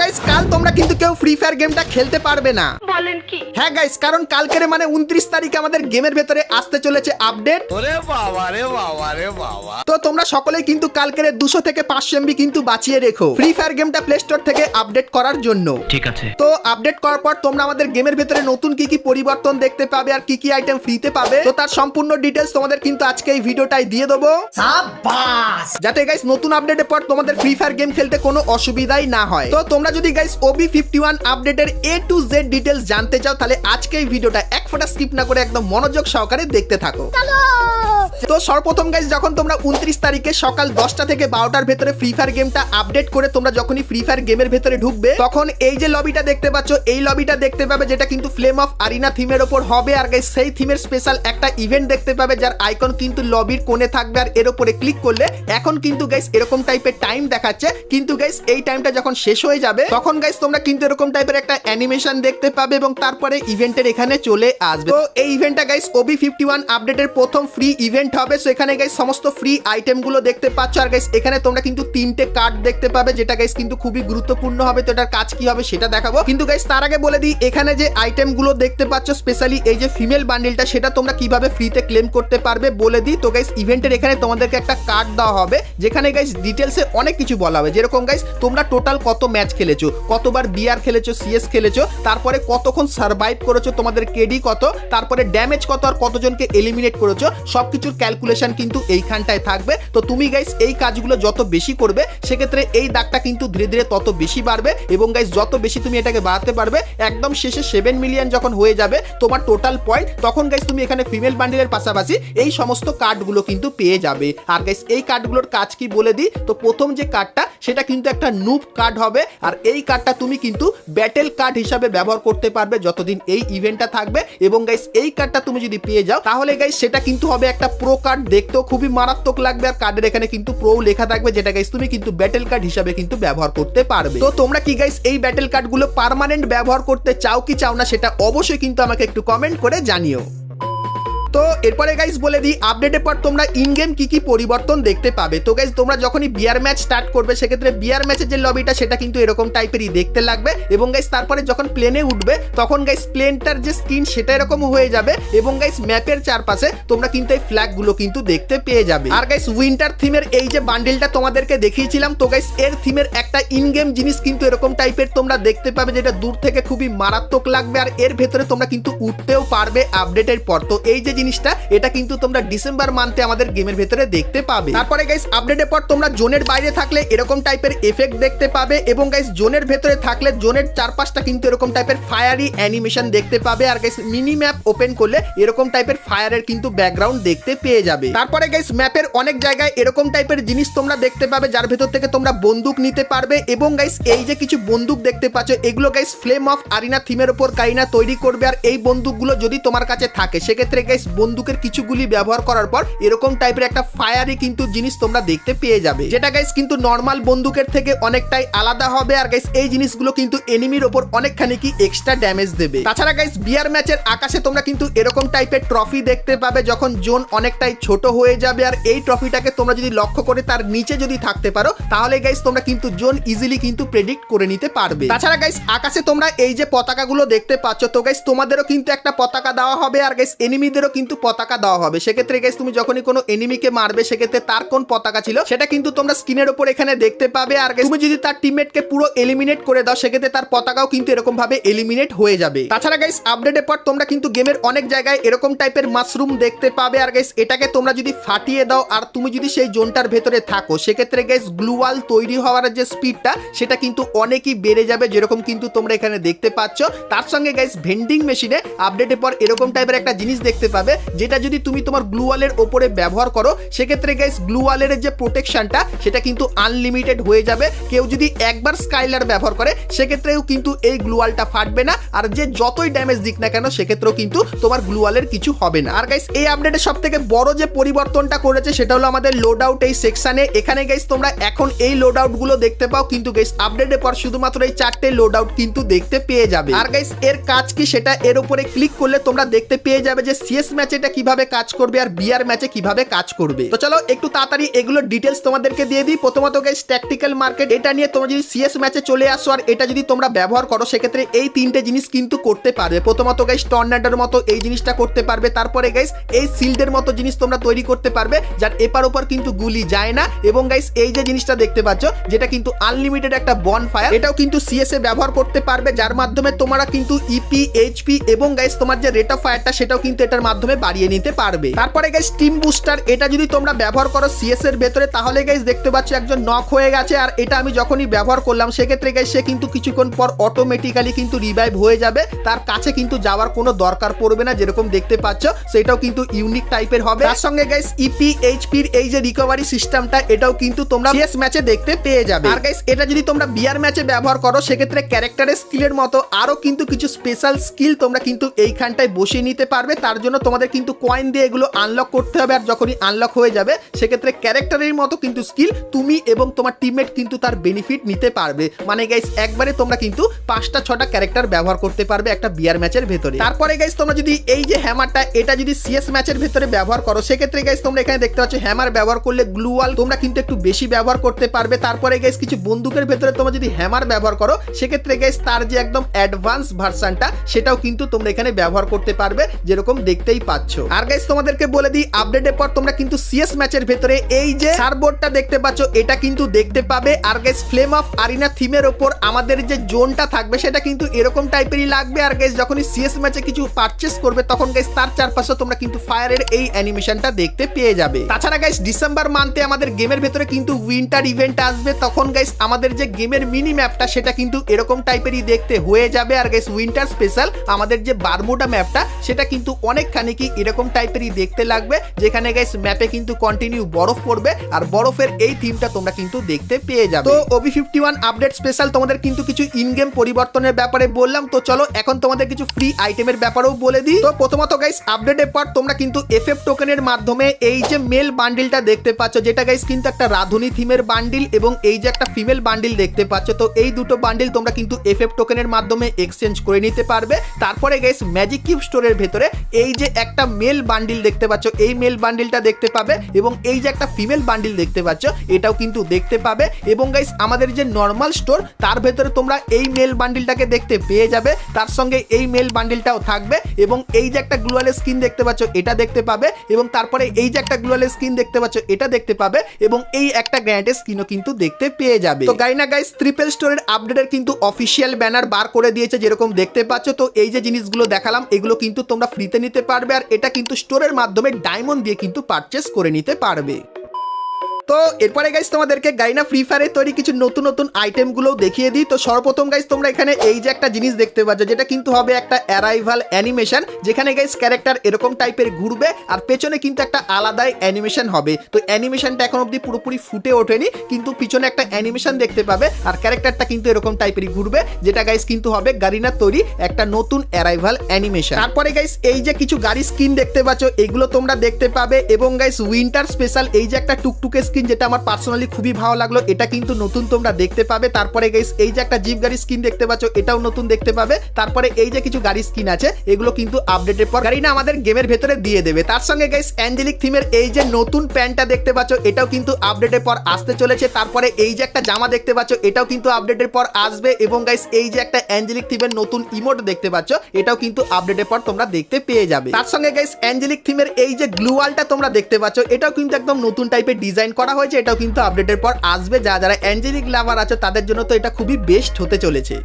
Guys কাল তোমরা কিন্তু কেউ ফ্রি ফায়ার গেমটা খেলতে পারবে না। বলেন কি? হ্যাঁ গাইস, কারণ কালকের মানে 29 তারিখে আমাদের গেমের ভেতরে আসতে চলেছে আপডেট। ওরে বাবা রে বাবা রে বাবা। তো তোমরা সকলেই কিন্তু কালকের 200 থেকে 500 এমবি কিন্তু বাঁচিয়ে রেখো ফ্রি ফায়ার গেমটা প্লে স্টোর থেকে আপডেট করার জন্য। ঠিক আছে। তো আপডেট করার পর তোমরা আমাদের গেমের ভেতরে নতুন কি কি পরিবর্তন দেখতে পাবে আর কি কি আইটেম ফ্রিতে পাবে, তো তার সম্পূর্ণ ডিটেইলস তোমাদের কিন্তু আজকে এই ভিডিওটাই দিয়ে দেবো, যাতে গাইস নতুন আপডেটের পর তোমাদের ফ্রি ফায়ার গেম খেলতে কোনো অসুবিধাই না হয়। তো তোমরা যদি গাইস OB51 আপডেটের A to Z ডিটেইলস জানতে চাও তাহলে আজকে এই ভিডিওটা এক ফোঁটা স্কিপ না করে একদম মনোযোগ সহকারে দেখতে থাকো। তো সর্বপ্রথম গাইস যখন তোমরা 29 তারিখে সকাল 10টা থেকে 12টার ভেতরে ফ্রি ফায়ার গেমটা আপডেট করে তোমরা যখনই ফ্রি ফায়ার গেমের ভেতরে ঢুকবে তখন এই যে লবিটা দেখতে পাচ্ছ, এই লবিটা দেখতে পাবে যেটা কিন্তু ফ্লেম অফ আরিনা থিমের উপর হবে। আর গাইস সেই থিমের স্পেশাল একটা ইভেন্ট দেখতে পাবে যার আইকন কিন্তু লবির কোণে থাকবে। আর এর উপরে ক্লিক করলে এখন কিন্তু গাইস এরকম টাইপের টাইম দেখাচ্ছে, কিন্তু গাইস এই টাইমটা যখন শেষ হয়ে যাবে তখন গাইস তোমরা কিন্তু এরকম টাইপের একটা অ্যানিমেশন দেখতে পাবে এবং তারপরে ইভেন্টের এখানে চলে আসবে। তো এই ইভেন্টটা গাইস OB51 আপডেটের প্রথম ফ্রি ইভেন্ট হবে। সো এখানে গাইস সমস্ত ফ্রি আইটেম গুলো দেখতে পাচ্ছ। আর গাইস এখানে তোমরা কিন্তু 3টে কার্ড দেখতে পাবে যেটা গাইস কিন্তু খুবই গুরুত্বপূর্ণ হবে। তো এটার কাজ কি হবে সেটা দেখাবো, কিন্তু গাইস তার আগে বলে দিই এখানে যে আইটেম গুলো দেখতে পাচ্ছ স্পেশালি এই যে ফিমেল বান্ডেলটা সেটা তোমরা কিভাবে ফ্রিতে ক্লেম করতে পারবে বলে দিই। তো গাইস ইভেন্টের এখানে তোমাদেরকে একটা কার্ড দেওয়া হবে যেখানে গাইস ডিটেলসে অনেক কিছু বলা হবে, যেরকম গাইস তোমরা টোটাল কত ম্যাচ খেলেছো, কতবার বিআর খেলেছো, সিএস খেলেছো, তারপরে কতক্ষণ সার্ভাইভ করেছো, তোমাদের কেডি কত, তারপরে ড্যামেজ কত আর কতজনকে এলিমিনেট করেছো, সবকিছুর ক্যালকুলেশন কিন্তু এইখানটায় থাকবে। তো তুমি গাইস এই কাজগুলো যত বেশি করবে সেক্ষেত্রে এই দাগটা কিন্তু ধীরে ধীরে তত বেশি বাড়বে এবং গাইস যত বেশি তুমি এটাকে বাড়াতে পারবে একদম শেষে 7 মিলিয়ন যখন হয়ে যাবে তোমার টোটাল পয়েন্ট, তখন গাইস তুমি এখানে ফিমেল বান্ডেলের পাশাপাশি এই সমস্ত কার্ডগুলো কিন্তু পেয়ে যাবে। আর গাইস এই কার্ডগুলোর কাজ কি বলে দিই, তো প্রথম যে কার্ডটা সেটা কিন্তু একটা নুব কার্ড হবে। আর এই কার্ডটা তুমি কিন্তু ব্যাটেল কার্ড হিসাবে ব্যবহার করতে পারবে যতদিন এই ইভেন্টটা থাকবে। এবং গাইস এই কার্ডটা তুমি যদি পেয়ে যাও তাহলে গাইস সেটা কিন্তু হবে একটা প্রো কার্ড, দেখতেও খুবই মারাত্মক লাগবে। আর কার্ডের এখানে কিন্তু প্রো লেখা থাকবে যেটা গাইস তুমি কিন্তু ব্যাটেল কার্ড হিসাবে কিন্তু ব্যবহার করতে পারবে। তো তোমরা কি গাইস এই ব্যাটেল কার্ডগুলো পার্মানেন্ট ব্যবহার করতে চাও কি চাও না সেটা অবশ্যই কিন্তু আমাকে একটু কমেন্ট করে জানিও। তো এরপরে গাইস বলে দিই আপডেটের পর তোমরা ইন গেম কি কি পরিবর্তন দেখতে পাবে। তো গাইস তোমরা যখনই বিয়ার ম্যাচ স্টার্ট করবে সেক্ষেত্রে বিয়ার ম্যাচের যে লবিটা সেটা কিন্তু এরকম টাইপেরই দেখতে লাগবে এবং গাইস তারপরে যখন প্লেনে উঠবে তখন গাইস প্লেনটার যে স্ক্রিন সেটা এরকম হয়ে যাবে এবং গাইস ম্যাপের চারপাশে তোমরা কিন্তু এই ফ্ল্যাগ গুলো কিন্তু দেখতে পেয়ে যাবে। আর গাইস উইন্টার থিমের এই যে বান্ডেলটা তোমাদেরকে দেখিয়েছিলাম, তো গাইস এর থিমের একটা ইন গেম জিনিস কিন্তু এরকম টাইপের তোমরা দেখতে পাবে যেটা দূর থেকে খুবই মারাত্মক লাগবে। আর এর ভেতরে তোমরা কিন্তু উঠতেও পারবে আপডেটের পর। তো এই যে জিনিসটা এটা কিন্তু তোমরা ডিসেম্বর মান্থে আমাদের গেমের ভেতরে দেখতে পাবে। তারপরে গাইস আপডেটের পর তোমরা জোনের বাইরে থাকলে এরকম টাইপের এফেক্ট দেখতে পাবে এবং গাইস জোনের ভেতরে থাকলে জোনের চারপাশটা কিন্তু এরকম টাইপের ফায়ারি অ্যানিমেশন দেখতে পাবে। আর গাইস মিনি ম্যাপ ওপেন করলে এরকম টাইপের ফায়ারের কিন্তু ব্যাকগ্রাউন্ড দেখতে পেয়ে যাবে। তারপরে গাইস ম্যাপের অনেক জায়গায় এরকম টাইপের জিনিস তোমরা দেখতে পাবে যার ভেতর থেকে তোমরা বন্দুক নিতে পারবে এবং গাইস এই যে কিছু বন্দুক দেখতে পাচ্ছ এগুলো গাইস ফ্লেম অফ আরিনা থিমের উপর কারিনা তৈরি করবে। আর এই বন্দুকগুলো যদি তোমার কাছে থাকে সেক্ষেত্রে গাইস বন্দুকের কিছুগুলি ব্যবহার করার পর এরকম টাইপের একটা ফায়ারি কিন্তু জিনিস তোমরা দেখতে পেয়ে যাবে, যেটা গাইস কিন্তু নরমাল বন্দুকের থেকে অনেকটাই আলাদা হবে। আর গাইস এই জিনিসগুলো কিন্তু এনিমির উপর অনেকখানি কি এক্সট্রা ড্যামেজ দেবে। তাছাড়া গাইস বিয়ার ম্যাচের আকাশে তোমরা কিন্তু এরকম টাইপের ট্রফি দেখতে পাবে যখন জোন অনেকটাই ছোট হয়ে যাবে। আর এই ট্রফিটাকে তোমরা যদি লক্ষ্য করে তার নিচে যদি থাকতে পারো তাহলে গাইস তোমরা কিন্তু জোন ইজিলি কিন্তু প্রেডিক্ট করে নিতে পারবে। তাছাড়া গাইস আকাশে তোমরা এই যে পতাকাগুলো দেখতে পাচ্ছ, তো গাইস তোমাদেরও কিন্তু একটা পতাকা দেওয়া হবে আর গাইস এনিমিদেরও কিন্তু পতাকা দেওয়া হবে। সেক্ষেত্রে গাইস তুমি যখনই কোনো এনিমিকে মারবে সেক্ষেত্রে তার কোন পতাকা ছিল সেটা কিন্তু তোমরা স্ক্রিনের উপর এখানে দেখতে পাবে। আর তুমি যদি তার টিমমেটকে পুরো এলিমিনেট করে দাও সেক্ষেত্রে তার পতাকাও কিন্তু এরকম ভাবে এলিমিনেট হয়ে যাবে। তাছাড়া গাইস আপডেটের পর তোমরা কিন্তু গেমের অনেক জায়গায় এরকম টাইপের মাশরুম দেখতে পাবে। আর গাইস এটাকে তোমরা যদি ফাটিয়ে দাও আর তুমি যদি সেই জোনটার ভেতরে থাকো সেক্ষেত্রে গাইস গ্লুয়াল তৈরি হওয়ার যে স্পিডটা সেটা কিন্তু অনেকই বেড়ে যাবে, যেরকম কিন্তু তোমরা এখানে দেখতে পাচ্ছ। তার সঙ্গে গাইস ভেন্ডিং মেশিনে আপডেটের পর এরকম টাইপের একটা জিনিস দেখতে পাবে যেটা যদি তুমি তোমার গ্লুয়ালের ওপরে ব্যবহার করো সেক্ষেত্রে গাইস গ্লুয়ালের যে প্রোটেকশনটা সেটা কিন্তু আনলিমিটেড হয়ে যাবে। কেউ যদি একবার স্কাইলার ব্যবহার করে সেক্ষেত্রেও কিন্তু এই গ্লুয়ালটা ফাটবে না, আর যে যতই ড্যামেজ দিক না কেন সেক্ষেত্রেও কিন্তু তোমার গ্লুয়ালের কিছু হবে না। আর গাইস এই আপডেটের সবথেকে বড় যে পরিবর্তনটা করেছে সেটা হলো আমাদের লোড আউট এই সেকশনে। এখানে গাইস তোমরা এখন এই লোড আউট গুলো দেখতে পাও, কিন্তু গাইস আপডেটের পর শুধুমাত্র এই 4টে লোড আউট কিন্তু দেখতে পেয়ে যাবে। আর গাইস এর কাজ কি সেটা এর উপরে ক্লিক করলে তোমরা দেখতে পেয়ে যাবে যে সিএস ম্যাচে এটা কিভাবে কাজ করবে আর বিআর ম্যাচে কিভাবে কাজ করবে। তো চলো একটু তাড়াতাড়ি এগুলো ডিটেলস তোমাদেরকে দিয়ে দিই। প্রথমত গাইস ট্যাকটিক্যাল মার্কেট, এটা নিয়ে তোমরা যদি সিএস ম্যাচে চলে আসো আর এটা যদি তোমরা ব্যবহার করো সেক্ষেত্রে এই তিনটে জিনিস কিন্তু করতে পারবে। প্রথমত গাইস টর্নেডোর মতো এই জিনিসটা করতে পারবে, তারপরে গাইস এই শিল্ডের মতো জিনিস তোমরা তৈরি করতে পারবে যার এপার ওপার কিন্তু গুলি যায় না, এবং গাইস এই যে জিনিসটা দেখতে পাচ্ছ যেটা কিন্তু আনলিমিটেড একটা বনফায়ার, এটাও কিন্তু সিএস এ ব্যবহার করতে পারবে যার মাধ্যমে তোমরা কিন্তু ইপি এইচপি এবং গাইস তোমার যে রেট অফ ফায়ারটা সেটাও কিন্তু এটার মাধ্যমে বাড়িয়ে নিতে পারবে। তারপরে গাইস টিম বুস্টার, এটা যদি তোমরা ব্যবহার করো সিএস এর ভেতরে তাহলে গাইস দেখতে পাচ্ছ একজন নক হয়ে গেছে, আর এটা আমি যখনই ব্যবহার করলাম সেক্ষেত্রে গাইস সে কিন্তু কিছুক্ষণ পর অটোমেটিক্যালি কিন্তু রিভাইভ হয়ে যাবে, তার কাছে কিন্তু যাওয়ার কোনো দরকার পড়বে না, যেরকম দেখতে পাচ্ছ সেটাও কিন্তু ইউনিক টাইপের হবে। তার সঙ্গে গাইস ইপি এইচপির এই যে রিকভারি সিস্টেমটা এটাও কিন্তু তোমরা সিএস ম্যাচে দেখতে পেয়ে যাবে। আর গাইস এটা যদি তোমরা বিআর ম্যাচে ব্যবহার করো সেক্ষেত্রে ক্যারেক্টারের স্কিলের মতো আরো কিন্তু কিছু স্পেশাল স্কিল তোমরা কিন্তু এইখানটায় বসিয়ে নিতে পারবে। তার জন্য তোমাদের কিন্তু কয়েন দিয়ে এগুলো আনলক করতে হবে, আর যখনই আনলক হয়ে যাবে সেক্ষেত্রে ক্যারেক্টারের মতো কিন্তু স্কিল তুমি এবং তোমার টিমমেট কিন্তু তার বেনিফিট নিতে পারবে। মানে গাইস একবারে তোমরা কিন্তু 5টা 6টা ক্যারেক্টার ব্যবহার করতে পারবে একটা বিআর ম্যাচের ভেতরে। তারপরে গাইস তোমরা যদি এই যে হ্যামারটা এটা যদি সিএস ম্যাচের ভেতরে ব্যবহার করো সেক্ষেত্রে গাইস তোমরা এখানে দেখতে পাচ্ছ হ্যামার ব্যবহার করলে গ্লু ওয়াল তোমরা কিন্তু একটু বেশি ব্যবহার করতে পারবে। তারপরে গাইস কিছু বন্দুকের ভেতরে তোমরা যদি হ্যামার ব্যবহার করো সেক্ষেত্রে গাইস তার যে একদম অ্যাডভান্স ভার্সনটা সেটাও কিন্তু তোমরা এখানে ব্যবহার করতে পারবে, যেরকম দেখতেই পাচ্ছ। আর গাইস তোমাদেরকে বলে দিই আপডেটের পর তোমরা কিন্তু সিএস ম্যাচের ভেতরে এই যে সার্বোর্ডটা দেখতে পাচ্ছ এটা কিন্তু দেখতে পাবে। আর গাইস ফ্লেম অফ আরিনা থিমের উপর আমাদের যে জোনটা থাকবে সেটা কিন্তু এরকম টাইপেরই লাগবে। আর গাইস যখনই সিএস ম্যাচে কিছু পারচেস করবে তখন গাইস তার চারপাশে তোমরা কিন্তু ফায়ারের এই অ্যানিমেশনটা দেখতে পেয়ে যাবে। তাছাড়া গাইস ডিসেম্বর মান্থে আমাদের গেমের ভেতরে কিন্তু উইন্টার ইভেন্ট আসবে, তখন গাইস আমাদের যে গেমের মিনি ম্যাপটা সেটা কিন্তু এরকম টাইপেরই দেখতে হয়ে যাবে। আর গাইস উইন্টার স্পেশাল আমাদের যে বারমুডা ম্যাপটা সেটা কিন্তু অনেকখানি কি এরকম টাইপেরই দেখতে লাগবে, যেখানে গাইস ম্যাপে কিন্তু কন্টিনিউ বরফ পড়বে আর বরফের এই থিমটা তোমরা কিন্তু দেখতে পেয়ে যাবে। তো OB51 আপডেট স্পেশাল তোমাদের কিন্তু কিছু ইন গেম পরিবর্তনের ব্যাপারে বললাম, তো চলো এখন তোমাদের কিছু ফ্রি আইটেমের ব্যাপারেও বলে দিই। তো প্রথমত গাইস আপডেটের পর তোমরা কিন্তু এফএফ টোকেনের মাধ্যমে এই যে মেল বান্ডিলটা দেখতে পাচ্ছ যেটা গাইস কিন্তু একটা রাধুনী থিমের বান্ডিল এবং এই যে একটা ফিমেল বান্ডিল দেখতে পাচ্ছ, তো এই দুটো বান্ডিল তোমরা কিন্তু এফএফ টোকেনের মাধ্যমে এক্সচেঞ্জ করে নিতে পারবে। তারপরে গাইস ম্যাজিক কিউব স্টোরের ভেতরে এই যে একটা মেল বান্ডিল দেখতে পাচ্ছ এই মেল বান্ডিলটা দেখতে পাবে, এবং এই যে একটা ফিমেল বান্ডিল দেখতে পাচ্ছ এটাও কিন্তু দেখতে পাবে। এবং গাইস আমাদের যে নর্মাল স্টোর তার ভেতরে তোমরা এই মেল বান্ডিলটাকে দেখতে পেয়ে যাবে, তার সঙ্গে এই মেল বান্ডিলটাও থাকবে, এবং এই যে একটা গ্লোয়াল স্কিন দেখতে পাচ্ছ এটা দেখতে পাবে, এবং তারপরে এই যে একটা গ্লোয়াল স্কিন দেখতে পাচ্ছ এটা দেখতে পাবে, এবং এই একটা গ্র্যান্ড স্কিনও কিন্তু দেখতে পেয়ে যাবে। তো গাইনা গাইস ট্রিপল স্টোরের আপডেটের কিন্তু অফিসিয়াল ব্যানার বার করে দিয়েছে যেরকম দেখতে পাচ্ছ। তো এই যে জিনিসগুলো দেখালাম এগুলো কিন্তু তোমরা ফ্রিতে নিতে পারবে, আর এটা কিন্তু স্টোরের মাধ্যমে ডায়মন্ড দিয়ে কিন্তু পারচেস করে নিতে পারবে। তো এরপরে গাইস তোমাদেরকে গাইনা ফ্রি ফায়ারে তৈরি কিছু নতুন নতুন আইটেমগুলো দেখিয়ে দিই। তো সর্বপ্রথম গাইস তোমরা এখানে এই যে একটা জিনিস দেখতে পাচ্ছ যেটা কিন্তু হবে একটা অ্যারাইভাল অ্যানিমেশন, যেখানে গাইস ক্যারেক্টার এরকম টাইপের ঘুরবে আর পেছনে কিন্তু একটা আলাদাই অ্যানিমেশন হবে। তো অ্যানিমেশনটা এখন অবধি পুরোপুরি ফুটে ওঠেনি, কিন্তু পিছনে একটা অ্যানিমেশন দেখতে পাবে আর ক্যারেক্টারটা কিন্তু এরকম টাইপেরই ঘুরবে, যেটা গাইস কিন্তু হবে গারিনার তৈরি একটা নতুন অ্যারাইভাল অ্যানিমেশন। তারপরে গাইস এই যে কিছু গাড়ি স্কিন দেখতে পাচ্ছ এগুলো তোমরা দেখতে পাবে, এবং গাইস উইন্টার স্পেশাল এই যে একটা টুকটুকে স্কিন যেটা আমার পার্সোনালি খুবই ভালো লাগলো এটা কিন্তু নতুন তোমরা দেখতে পাবে। তারপরে গাইস এই যে একটা জিপ গাড়ি স্কিন দেখতে পাচ্ছ এটাও নতুন দেখতে পাবে। তারপরে এই যে কিছু গাড়ি স্কিন আছে এগুলো কিন্তু আপডেটের পর গাড়ি না আমাদের গেমের ভেতরে দিয়ে দেবে। তার সঙ্গে গাইস অ্যাঞ্জেলিক থিমের এই যে নতুন প্যান্টটা দেখতে পাচ্ছ এটাও কিন্তু আপডেটের পর আসতে চলেছে। তারপরে এই যে একটা জামা দেখতে পাচ্ছ এটাও কিন্তু আপডেটের পর আসবে, এবং গাইস এই যে একটা অ্যাঞ্জেলিক থিমের নতুন ইমোট দেখতে পাচ্ছ এটাও কিন্তু আপডেটের পর তোমরা দেখতে পেয়ে যাবে। তার সঙ্গে গাইস অ্যাঞ্জেলিক থিমের এই যে গ্লু ওয়ালটা তোমরা দেখতে পাচ্ছ এটাও কিন্তু একদম নতুন টাইপের ডিজাইন করা হয়েছে, এটাও কিন্তু আপডেটের পর আসবে। যারা অ্যাঞ্জেলিক লাভার আছে তাদের জন্য তো এটা খুবই বেস্ট হতে চলেছে।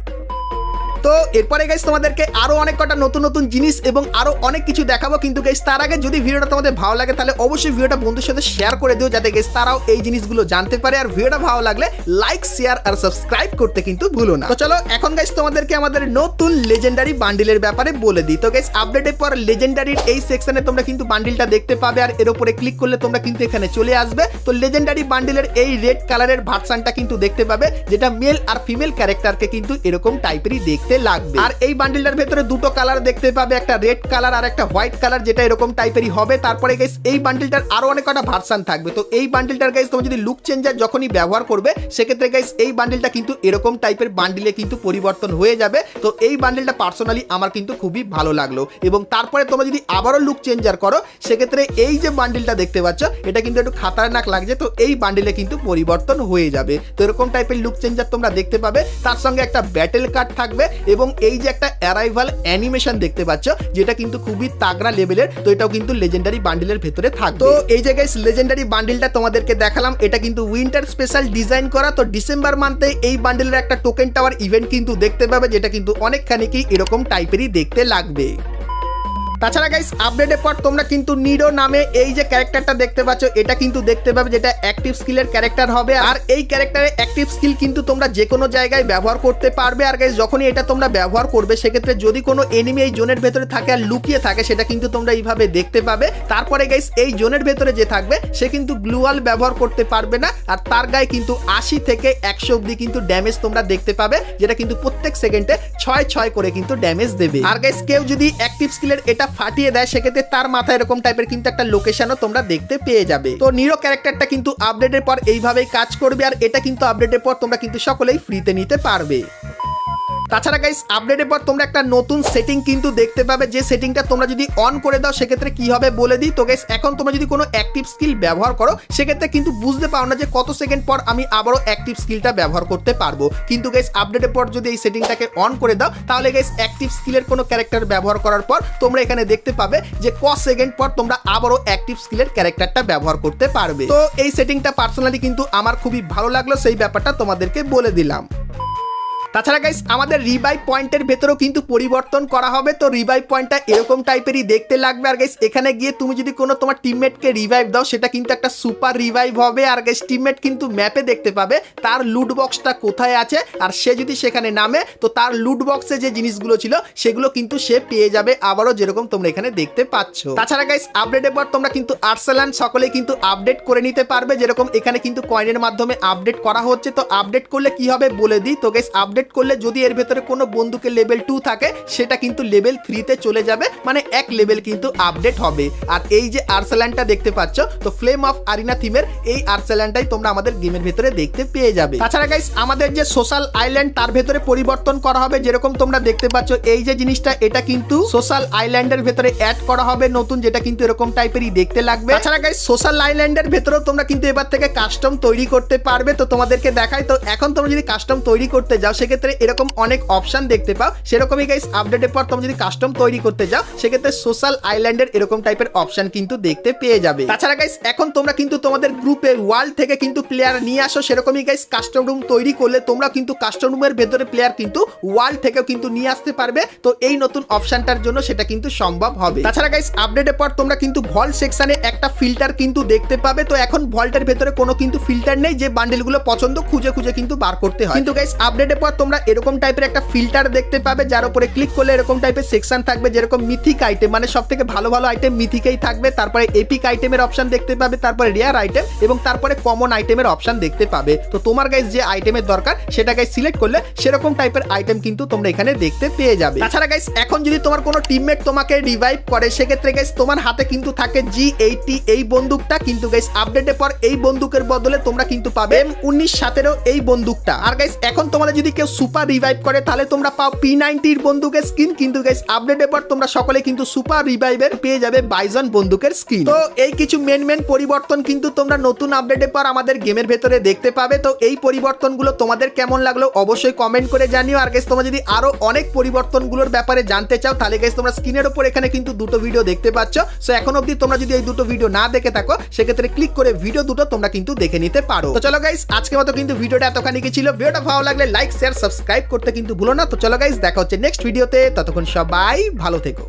তো এরপরে গাইস তোমাদেরকে আরো অনেক কটা নতুন নতুন জিনিস এবং আরো অনেক কিছু দেখাবো, কিন্তু গাইস তার আগে যদি ভিডিওটা তোমাদের ভালো লাগে তাহলে অবশ্যই ভিডিওটা বন্ধুদের সাথে শেয়ার করে দিও, যাতে গাইস তারাও এই জিনিসগুলো জানতে পারে। আর ভিডিওটা ভালো লাগলে লাইক শেয়ার আর সাবস্ক্রাইব করতে কিন্তু ভুলো না। তো চলো এখন গাইস তোমাদেরকে আমাদের নতুন লেজেন্ডারি বান্ডিলের ব্যাপারে বলে দিই। তো গাইস আপডেটের পর লেজেন্ডারির এই সেকশনে তোমরা কিন্তু বান্ডিলটা দেখতে পাবে, আর এর উপরে ক্লিক করলে তোমরা কিন্তু এখানে চলে আসবে। তো লেজেন্ডারি বান্ডিলের এই রেড কালারের ভার্সনটা কিন্তু দেখতে পাবে, যেটা মেল আর ফিমেল ক্যারেক্টারকে কিন্তু এরকম টাইপেরই দেখতে লাগবে। আর এই বান্ডিলটার ভেতরে দুটো কালার দেখতে পাবে, একটা রেড কালার আর একটা হোয়াইট কালার, যেটা এরকম টাইপেরই হবে। তারপরে গাইস এই বান্ডিলটার আরো অনেক কটা ভার্সন থাকবে। তো এই বান্ডিলটার গাইস তোমরা যদি লুক চেঞ্জার যখনই ব্যবহার করবে সেক্ষেত্রে গাইস এই বান্ডিলটা কিন্তু এরকম টাইপের বান্ডিলে কিন্তু পরিবর্তন হয়ে যাবে। তো এই বান্ডিলটা পার্সোনালি আমার কিন্তু খুবই ভালো লাগলো। এবং তারপরে তোমরা যদি আবারও লুক চেঞ্জার করো সেক্ষেত্রে এই যে বান্ডিলটা দেখতে পাচ্ছ এটা কিন্তু একটু খাতারনাক লাগছে, তো এই বান্ডিলে কিন্তু পরিবর্তন হয়ে যাবে। তো এরকম টাইপের লুক চেঞ্জার তোমরা দেখতে পাবে। তার সঙ্গে একটা ব্যাটেল কার্ড থাকবে এবং এই যে একটা অ্যারাইভাল অ্যানিমেশন দেখতে পাচ্ছ যেটা কিন্তু খুবই তাগড়া লেভেলের। তো এটাও কিন্তু লেজেন্ডারি বান্ডিলের ভেতরে থাকবে। তো এই যে গাইস লেজেন্ডারি বান্ডিলটা তোমাদেরকে দেখালাম, এটা কিন্তু উইন্টার স্পেশাল ডিজাইন করা। তো ডিসেম্বর মান্থে এই বান্ডিলের একটা টোকেন টাওয়ার ইভেন্ট কিন্তু দেখতে পাবে, যেটা কিন্তু অনেকখানি কি এরকম টাইপেরই দেখতে লাগবে। তাছাড়া গাইস আপডেটের পর তোমরা কিন্তু নিডো নামে এই যে ক্যারেক্টারটা দেখতে পাচ্ছ এটা কিন্তু দেখতে পাবে, যেটা অ্যাক্টিভ স্কিলের ক্যারেক্টার হবে। আর এই ক্যারেক্টারের অ্যাক্টিভ স্কিল কিন্তু তোমরা যে কোনো জায়গায় ব্যবহার করতে পারবে। আর গাইস যখনই এটা তোমরা ব্যবহার করবে সেক্ষেত্রে যদি কোনো এনিমি এই জোনের ভেতরে থাকে আর লুকিয়ে থাকে সেটা কিন্তু তোমরা এইভাবে দেখতে পাবে। তারপরে গাইস এই জোনের ভেতরে যে থাকবে সে কিন্তু গ্লুয়াল ব্যবহার করতে পারবে না, আর তার গায়ে কিন্তু 80 থেকে 100 অব্দি কিন্তু ড্যামেজ তোমরা দেখতে পাবে, যেটা কিন্তু প্রত্যেক সেকেন্ডে 6 করে কিন্তু ড্যামেজ দেবে। আর গাইস কেউ যদি অ্যাক্টিভ স্কিলের এটা ফাটিয়ে দেয় সেক্ষেত্রে তার মাথায় এরকম টাইপের কিন্তু একটা লোকেশনও তোমরা দেখতে পেয়ে যাবে। তো নিরো ক্যারেক্টারটা কিন্তু আপডেটের পর এইভাবেই কাজ করবে, আর এটা কিন্তু আপডেটের পর তোমরা কিন্তু সকলেই ফ্রিতে নিতে পারবে। তাছাড়া গাইস আপডেটের পর তোমরা একটা নতুন সেটিং কিন্তু দেখতে পাবে, যে সেটিংটা তোমরা যদি অন করে দাও সেক্ষেত্রে কি হবে বলে দিই। তো গাইস এখন তোমরা যদি কোনো অ্যাক্টিভ স্কিল ব্যবহার করো সেক্ষেত্রে কিন্তু বুঝতে পারো না যে কত সেকেন্ড পর আমি আবারও অ্যাক্টিভ স্কিলটা ব্যবহার করতে পারবো। কিন্তু গাইস আপডেটের পর যদি এই সেটিংটাকে অন করে দাও তাহলে গাইস অ্যাক্টিভ স্কিলের কোনো ক্যারেক্টার ব্যবহার করার পর তোমরা এখানে দেখতে পাবে যে কত সেকেন্ড পর তোমরা আবারও অ্যাক্টিভ স্কিলের ক্যারেক্টারটা ব্যবহার করতে পারবে। তো এই সেটিংটা পার্সোনালি কিন্তু আমার খুবই ভালো লাগলো, সেই ব্যাপারটা তোমাদেরকে বলে দিলাম। তাছাড়া গাইস আমাদের রিভাইভ পয়েন্টের ভেতরেও কিন্তু পরিবর্তন করা হবে। তো রিভাইভ পয়েন্টটা এরকম টাইপেরই দেখতে লাগবে। আর গাইস এখানে গিয়ে তুমি যদি কোনো তোমার টিমমেটকে রিভাইভ দাও সেটা কিন্তু একটা সুপার রিভাইভ হবে। আর গাইস টিমমেট কিন্তু ম্যাপে দেখতে পাবে তার লুট বক্সটা কোথায় আছে, আর সে যদি সেখানে নামে তো তার লুট বক্সে যে জিনিসগুলো ছিল সেগুলো কিন্তু সে পেয়ে যাবে আবারও, যেরকম তোমরা এখানে দেখতে পাচ্ছ। তাছাড়া গাইস আপডেটের পর তোমরা কিন্তু আর্সেলান সকলেই কিন্তু আপডেট করে নিতে পারবে, যেরকম এখানে কিন্তু কয়েনের মাধ্যমে আপডেট করা হচ্ছে। তো আপডেট করলে কি হবে বলে দিই। তো গাইস আপডেট করলে যদি এর ভেতরে কোনো বন্দুকের লেভেল 2 থাকে সেটা কিন্তু লেভেল 3 তে চলে যাবে, মানে এক লেভেল কিন্তু আপডেট হবে। আর এই যে আর্সেলানটা দেখতে পাচ্ছ তো ফ্লেম অফ আরিনা থিমের এই আর্সেলানটাই তোমরা আমাদের গেমের ভেতরে দেখতে পেয়ে যাবে। তাছাড়া গাইস আমাদের যে সোশ্যাল আইল্যান্ড তার ভেতরে পরিবর্তন করা হবে, যেরকম তোমরা দেখতে পাচ্ছ এই যে জিনিসটা এটা কিন্তু সোশ্যাল আইল্যান্ডের ভেতরে অ্যাড করা হবে নতুন, যেটা কিন্তু এরকম টাইপেরই দেখতে লাগবে। তাছাড়া গাইস সোশ্যাল আইল্যান্ডের ভেতরেও তোমরা কিন্তু এবার থেকে কাস্টম তৈরি করতে পারবে। তো তোমাদেরকে দেখাই, তো এখন তোমরা যদি কাস্টম তৈরি করতে যাও সেক্ষেত্রে এরকম অনেক অপশন দেখতে পাও। সেরকমই গাইস আপডেটের পর তোমরা যদি কাস্টম তৈরি করতে যাও সেক্ষেত্রে সোশ্যাল আইল্যান্ডের এরকম টাইপের অপশন কিন্তু দেখতে পেয়ে যাবে। তাছাড়া গাইস এখন তোমরা কিন্তু তোমাদের গ্রুপে ওয়ার্ল্ড থেকে কিন্তু প্লেয়ার নিয়ে আসো, সেরকমই গাইস কাস্টম রুম তৈরি করলে তোমরা কিন্তু কাস্টম রুমের ভেতরে প্লেয়ার কিন্তু ওয়ার্ল্ড থেকেও কিন্তু নিয়ে আসতে পারবে। তো এই নতুন অপশনটার জন্য সেটা কিন্তু সম্ভব হবে। তাছাড়া গাইস আপডেটের পর তোমরা কিন্তু ভল্ট সেকশনে একটা ফিল্টার কিন্তু দেখতে পাবে। তো এখন ভল্টের ভেতরে কোনো কিন্তু ফিল্টার নেই যে বান্ডেলগুলো পছন্দ খুঁজে খুঁজে কিন্তু বার করতে হয়, কিন্তু গাইস আপডেটের পর তোমরা এরকম টাইপের একটা ফিল্টার দেখতে পাবে যার উপরে ক্লিক করলে এরকম টাইপের সেকশন থাকবে, যেরকম মিথিক আইটেম মানে সবথেকে ভালো ভালো আইটেম মিথিকেই থাকবে, তারপরে এপিক আইটেমের অপশন দেখতে পাবে, তারপরে রেয়ার আইটেম এবং তারপরে কমন আইটেমের অপশন দেখতে পাবে। তো তোমার গাইস যে আইটেমের দরকার সেটা গাইস সিলেক্ট করলে সেরকম টাইপের আইটেম কিন্তু তোমরা এখানে দেখতে পেয়ে যাবে। তাছাড়া গাইস এখন যদি তোমার কোনো টিমমেট তোমাকে রিভাইভ করে সেক্ষেত্রে গাইস তোমার হাতে কিন্তু থাকে G80 এই বন্দুকটা, কিন্তু গাইস আপডেটের পর এই বন্দুকের বদলে তোমরা কিন্তু পাবে M1917 এই বন্দুকটা। আর গাইস এখন তোমাদের যদি কেউ সুপার রিভাইভ করে তাহলে তোমরা পাও P90 বন্দুকের স্কিন, কিন্তু গাইস আপডেটের পর তোমরা সকলে কিন্তু সুপার রিভাইভের পেয়ে যাবে বাইজন বন্দুকের স্কিন। তো এই কিছু মেন পরিবর্তন কিন্তু তোমরা নতুন আপডেটের পর আমাদের গেমের ভেতরে দেখতে পাবে। তো এই পরিবর্তনগুলো তোমাদের কেমন লাগলো অবশ্যই কমেন্ট করে জানিও। আর গাইস তোমরা যদি আরো অনেক পরিবর্তনগুলোর ব্যাপারে জানতে চাও তাহলে গাইস তোমরা স্ক্রিনের উপর এখানে কিন্তু দুটো ভিডিও দেখতে পাচ্ছ। সো এখন অবধি তোমরা যদি এই দুটো ভিডিও না দেখে থাকো সেক্ষেত্রে ক্লিক করে ভিডিও দুটো তোমরা কিন্তু দেখে নিতে পারো। তো চলো গাইস আজকের মতো কিন্তু ভিডিওটা এতখানি কি ছিল। ভিডিওটা ভালো লাগলে লাইক শেয়ার সাবস্ক্রাইব করতে কিন্তু ভুলো না। তো চলো গাইস দেখা হচ্ছে নেক্সট ভিডিওতে, ততক্ষণ সবাই ভালো থেকো।